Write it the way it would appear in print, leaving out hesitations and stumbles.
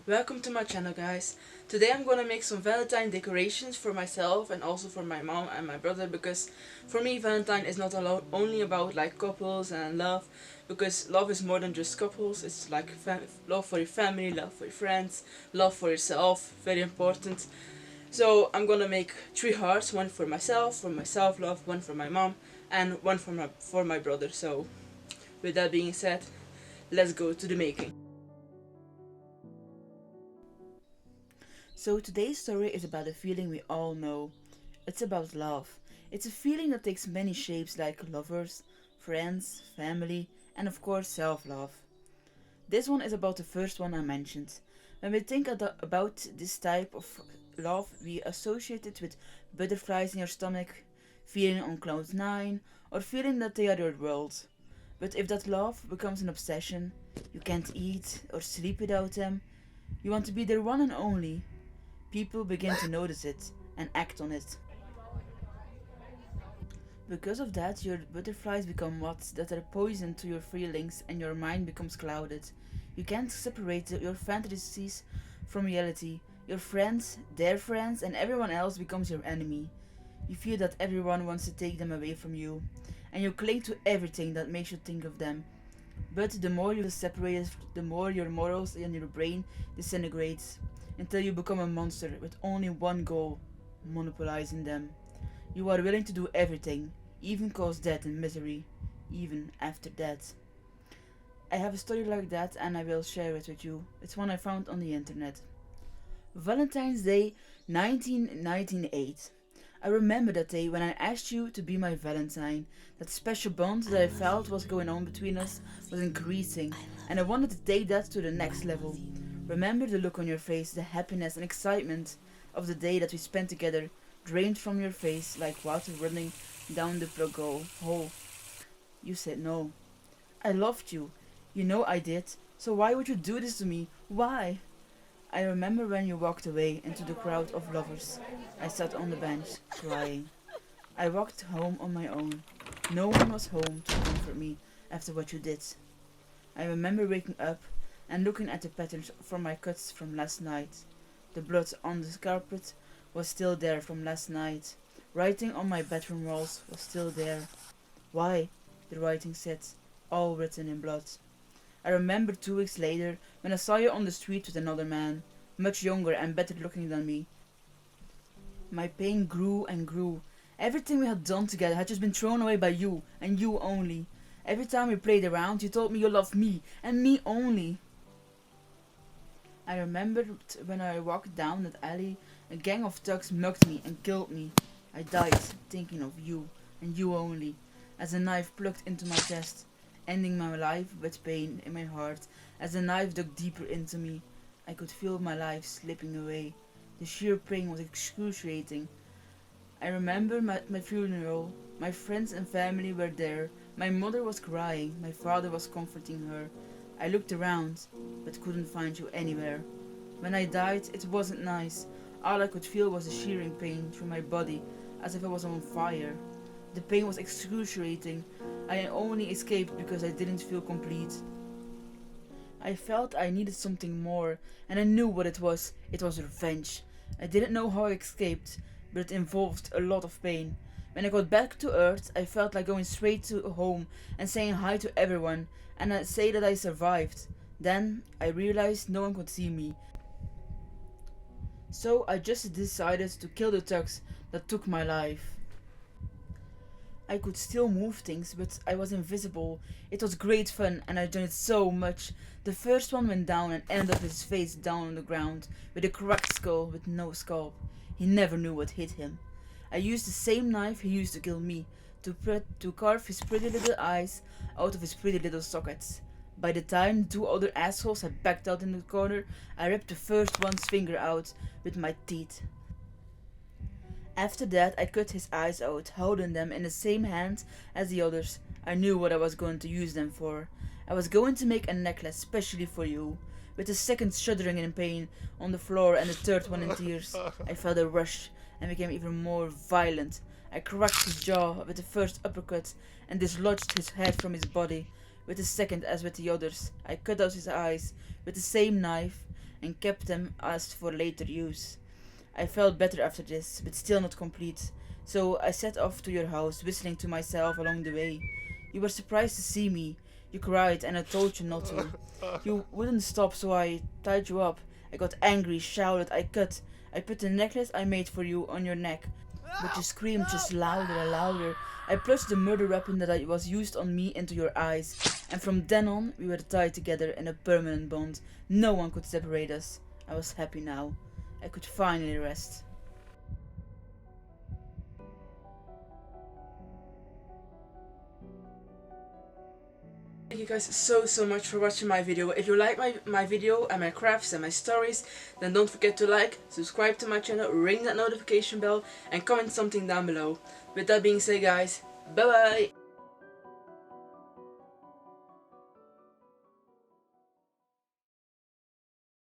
Welcome to my channel, guys. Today I'm gonna make some Valentine decorations for myself and also for my mom and my brother, because for me Valentine is not only about like couples and love, because love is more than just couples. It's like love for your family, love for your friends, love for yourself, very important. So I'm gonna make 3 hearts, one for myself love, one for my mom, and one for my brother. So with that being said, let's go to the making. So today's story is about a feeling we all know. It's about love. It's a feeling that takes many shapes, like lovers, friends, family, and of course self-love. This one is about the first one I mentioned. When we think about this type of love, we associate it with butterflies in your stomach, feeling on cloud 9, or feeling that they are your world. But if that love becomes an obsession, you can't eat or sleep without them, you want to be their one and only, people begin to notice it and act on it. Because of that, your butterflies become what? That are poison to your feelings, and your mind becomes clouded. You can't separate your fantasies from reality. Your friends, their friends, and everyone else becomes your enemy. You feel that everyone wants to take them away from you, and you cling to everything that makes you think of them. But the more you separate, the more your morals and your brain disintegrates, until you become a monster with only one goal: monopolizing them. You are willing to do everything, even cause death and misery, even after death. I have a story like that and I will share it with you. It's one I found on the internet. Valentine's Day 1998. I remember that day when I asked you to be my Valentine. That special bond that I felt was going on between us was increasing, and I wanted to take that to the next level. Remember the look on your face, the happiness and excitement of the day that we spent together, drained from your face like water running down the plug hole. You said no. I loved you. You know I did. So why would you do this to me? Why? I remember when you walked away into the crowd of lovers. I sat on the bench, crying. I walked home on my own. No one was home to comfort me after what you did. I remember waking up and looking at the patterns from my cuts from last night. The blood on the carpet was still there from last night. Writing on my bedroom walls was still there. Why? The writing said, all written in blood. I remember 2 weeks later when I saw you on the street with another man, much younger and better looking than me. My pain grew and grew. Everything we had done together had just been thrown away by you, and you only. Every time we played around, you told me you loved me, and me only. I remembered when I walked down that alley, a gang of thugs mugged me and killed me. I died thinking of you, and you only, as a knife plucked into my chest, ending my life with pain in my heart. As the knife dug deeper into me, I could feel my life slipping away. The sheer pain was excruciating. I remember my funeral. My friends and family were there. My mother was crying. My father was comforting her. I looked around, but couldn't find you anywhere. When I died, it wasn't nice. All I could feel was a shearing pain through my body, as if I was on fire. The pain was excruciating. I only escaped because I didn't feel complete. I felt I needed something more, and I knew what it was. It was revenge. I didn't know how I escaped, but it involved a lot of pain. When I got back to Earth, I felt like going straight to home and saying hi to everyone, and I'd say that I survived. Then I realized no one could see me. So I just decided to kill the thugs that took my life. I could still move things, but I was invisible. It was great fun and I enjoyed it so much. The first one went down and ended up his face down on the ground, with a cracked skull with no scalp. He never knew what hit him. I used the same knife he used to kill me, to carve his pretty little eyes out of his pretty little sockets. By the time the 2 other assholes had backed out in the corner, I ripped the first one's finger out with my teeth. After that, I cut his eyes out, holding them in the same hand as the others. I knew what I was going to use them for. I was going to make a necklace specially for you. With the second shuddering in pain on the floor and the third one in tears, I felt a rush and became even more violent. I cracked his jaw with the first uppercut and dislodged his head from his body. With the second, as with the others, I cut out his eyes with the same knife and kept them as for later use. I felt better after this, but still not complete. So I set off to your house, whistling to myself along the way. You were surprised to see me. You cried and I told you not to. You wouldn't stop, so I tied you up. I got angry, shouted, I cut. I put the necklace I made for you on your neck. But you screamed just louder and louder. I plunged the murder weapon that was used on me into your eyes. And from then on, we were tied together in a permanent bond. No one could separate us. I was happy now. I could finally rest. Thank you guys so much for watching my video. If you like my video and my crafts and my stories, then don't forget to like, subscribe to my channel, ring that notification bell and comment something down below. With that being said guys, bye bye!